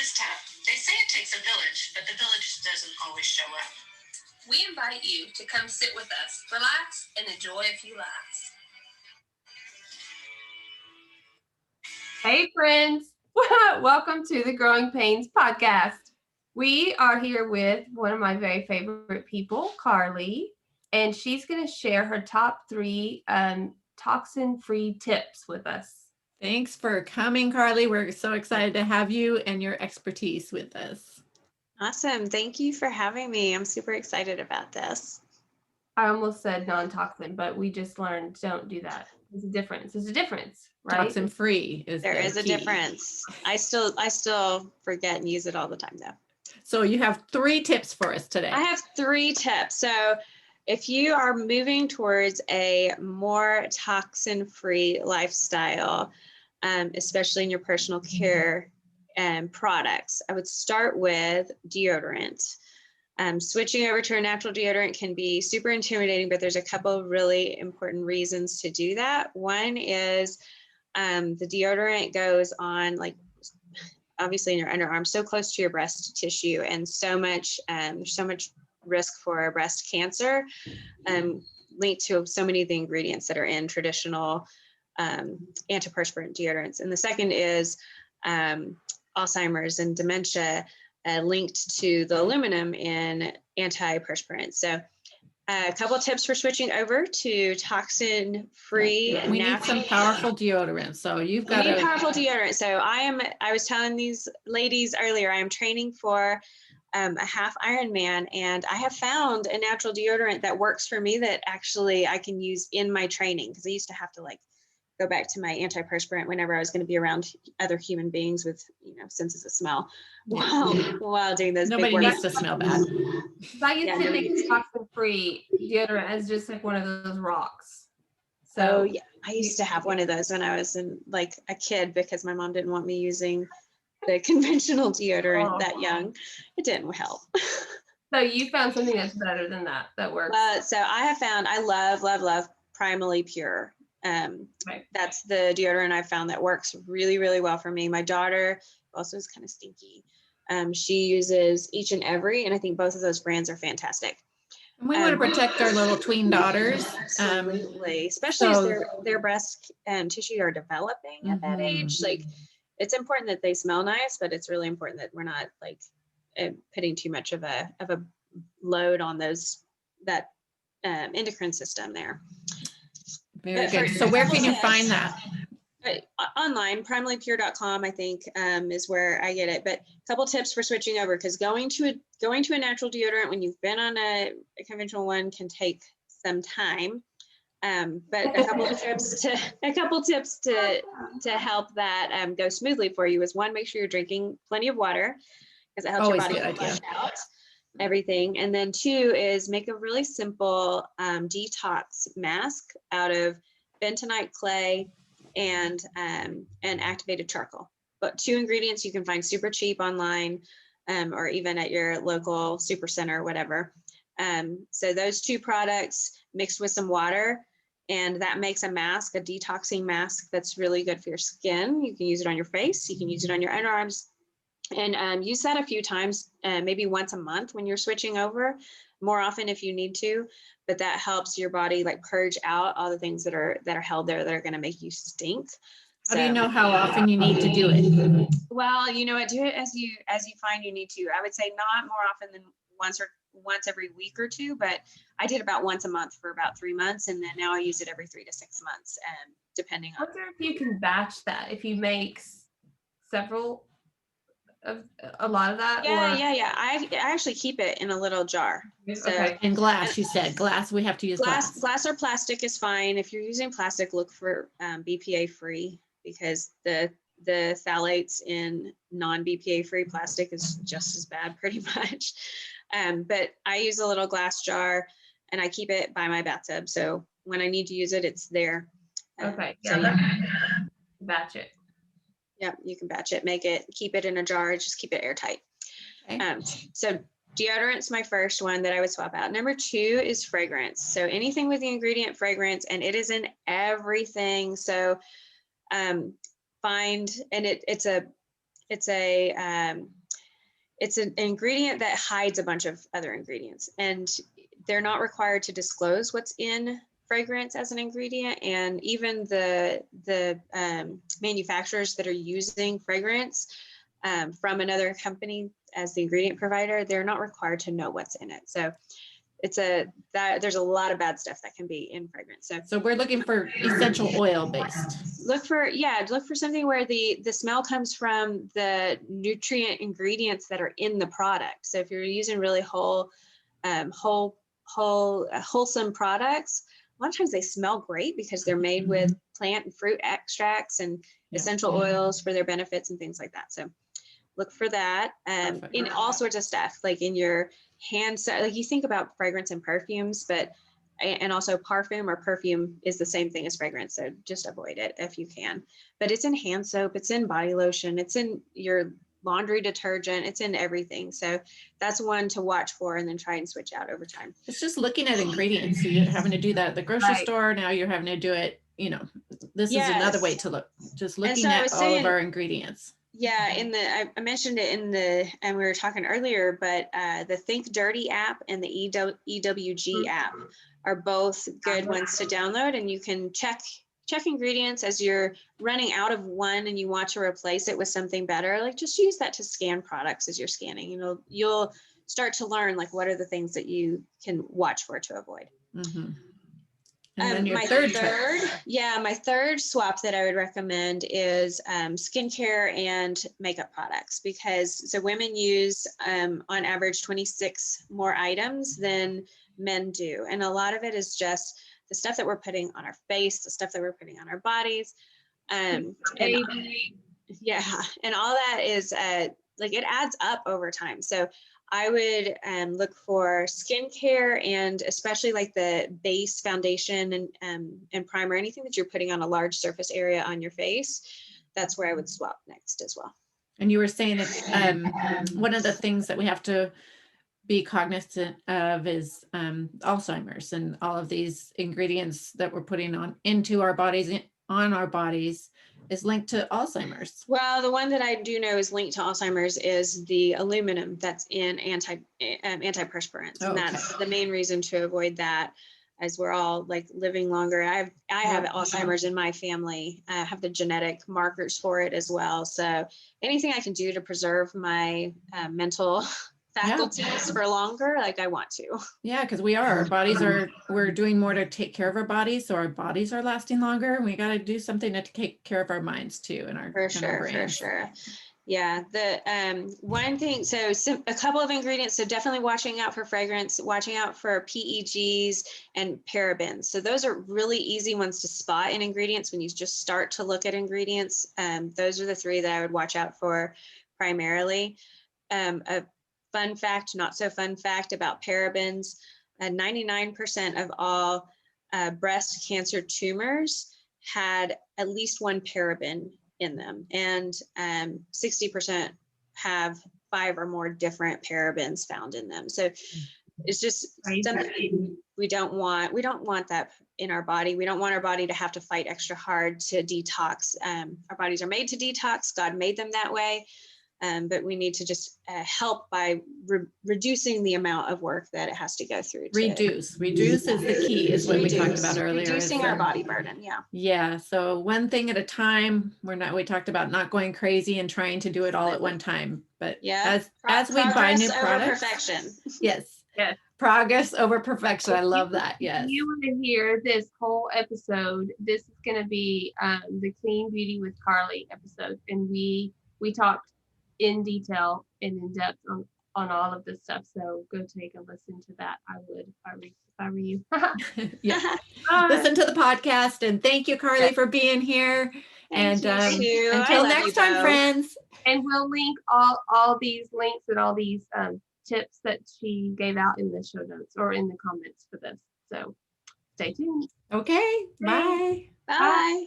this time. They say it takes a village, but the village doesn't always show up. We invite you to come sit with us, relax, and enjoy a few laughs. Hey friends, welcome to the Growing Pains podcast. We are here with one of my very favorite people, Carli, and she's going to share her top 3 toxin-free tips with us. Thanks for coming, Carli. We're so excited to have you and your expertise with us. Awesome. Thank you for having me. I'm super excited about this. I almost said non-toxin, but we just learned don't do that. There's a difference, right? Toxin-free is There is a key. difference. I still forget and use it all the time though. So you have 3 tips for us today. I have 3 tips. So if you are moving towards a more toxin-free lifestyle, especially in your personal care products, I would start with deodorant. Switching over to a natural deodorant can be super intimidating, but there's a couple of really important reasons to do that. One is the deodorant goes on, like, obviously in your underarm, so close to your breast tissue, and so much risk for breast cancer linked to so many of the ingredients that are in traditional antiperspirant deodorants. And the second is Alzheimer's and dementia linked to the aluminum in antiperspirant. So a couple of tips for switching over to toxin-free. We need some powerful deodorant. So you've got powerful deodorant. So I was telling these ladies earlier, I am training for a half Ironman, and I have found a natural deodorant that works for me that actually I can use in my training, because I used to have to go back to my antiperspirant whenever I was going to be around other human beings with, senses of smell while doing those. Nobody needs to smell bad. I used to think toxin-free deodorant as just like one of those rocks. So yeah, I used to have one of those when I was a kid, because my mom didn't want me using the conventional deodorant that young. It didn't help. So you found something that's better than that works. So I have found, I love Primally Pure. Right. That's the deodorant I found that works really, really well for me. My daughter also is kind of stinky. She uses Each and Every, and I think both of those brands are fantastic. And we want to protect our little tween daughters. Absolutely, especially as their breast tissue are developing at that age. It's important that they smell nice, but it's really important that we're not putting too much of a load on that endocrine system there. Very good. So where can you find that? Online, primallypure.com, I think, is where I get it. But a couple tips for switching over, because going to a natural deodorant when you've been on a conventional one can take some time. But a couple tips to help that go smoothly for you is, one, make sure you're drinking plenty of water, because it helps your body flush out everything. And then 2 is make a really simple detox mask out of bentonite clay and activated charcoal. But 2 ingredients you can find super cheap online, or even at your local super center or whatever. So those 2 products mixed with some water, and that makes a mask, a detoxing mask that's really good for your skin. You can use it on your face, you can use it on your underarms, and use that a few times, maybe once a month when you're switching over, more often if you need to. But that helps your body purge out all the things that are held there that are going to make you stink. How do you know how often you need to do it? Well, do it as you find you need to. I would say not more often than once every week or 2, but I did about once a month for about 3 months, and then now I use it every 3 to 6 months, depending on. I wonder if you can batch that, if you make several of a lot of that. Yeah. I actually keep it in a little jar. Okay. In glass, you said glass. We have to use glass. Glass or plastic is fine. If you're using plastic, look for BPA free, because the phthalates in non-BPA free plastic is just as bad, pretty much. But I use a little glass jar, and I keep it by my bathtub, so when I need to use it, it's there. Okay. Batch it. Yeah, you can batch it, keep it in a jar, just keep it airtight. Okay. So deodorant's my first one that I would swap out. Number 2 is fragrance. So anything with the ingredient fragrance, and it is in everything. So find, and it's it's an ingredient that hides a bunch of other ingredients, and they're not required to disclose what's in fragrance as an ingredient. And even the manufacturers that are using fragrance from another company as the ingredient provider, they're not required to know what's in it. So there's a lot of bad stuff that can be in fragrance. So we're looking for essential oil based. Look for something where the smell comes from the nutrient ingredients that are in the product. So if you're using really wholesome products, a lot of times they smell great because they're made with plant and fruit extracts and essential oils for their benefits and things like that. So look for that in all sorts of stuff, like in your hand, like you think about fragrance and perfumes, and also perfume is the same thing as fragrance. So just avoid it if you can. But it's in hand soap, it's in body lotion, it's in your laundry detergent, it's in everything. So that's one to watch for, and then try and switch out over time. It's just looking at ingredients. So you're having to do that at the grocery store. Now you're having to do it, this is another way to look, just looking at all of our ingredients. Yeah, I mentioned it and we were talking earlier, but the Think Dirty app and the EWG app are both good ones to download, and you can check ingredients as you're running out of one and you want to replace it with something better. Like, just use that to scan products as you're scanning. You'll start to learn, like, what are the things that you can watch for to avoid. Mm-hmm. And then your my third swap that I would recommend is skincare and makeup products, because women use on average 26 more items than men do. And a lot of it is just the stuff that we're putting on our face, the stuff that we're putting on our bodies. And all that is it adds up over time. So I would look for skincare, and especially like the base foundation and primer, anything that you're putting on a large surface area on your face. That's where I would swap next as well. And you were saying that one of the things that we have to be cognizant of is Alzheimer's, and all of these ingredients that we're putting into our bodies, on our bodies, is linked to Alzheimer's. Well, the one that I do know is linked to Alzheimer's is the aluminum that's in antiperspirants. And that's the main reason to avoid that, as we're all like living longer. I have Alzheimer's in my family. I have the genetic markers for it as well. So anything I can do to preserve my mental faculties for longer, like, I want to. Yeah, because we're doing more to take care of our bodies, so our bodies are lasting longer, and we got to do something to take care of our minds too, and our brains. For sure. Yeah, the one thing, a couple of ingredients, so definitely watching out for fragrance, watching out for PEGs and parabens. So those are really easy ones to spot in ingredients when you just start to look at ingredients. Those are the three that I would watch out for primarily. A fun fact, not so fun fact about parabens: 99% of all breast cancer tumors had at least one paraben in them, and 60% have 5 or more different parabens found in them. So it's just something we don't want. We don't want that in our body. We don't want our body to have to fight extra hard to detox. Our bodies are made to detox. God made them that way. But we need to just help by reducing the amount of work that it has to go through. Reduce is the key, is what we talked about earlier. Reducing our body burden, Yeah, so one thing at a time. We talked about not going crazy and trying to do it all at one time. But as we buy new products, perfection. Yes. Progress over perfection. I love that. Yes. If you want to hear this whole episode, this is going to be the Clean Beauty with Carli episode, and we talked in detail and in depth on all of this stuff. So go take a listen to that. I would if I were you. Yeah. Listen to the podcast, and thank you, Carli, for being here. Thank you. Until next time, friends. And we'll link all these links and all these tips that she gave out in the show notes or in the comments for this. So stay tuned. Okay. Bye. Bye.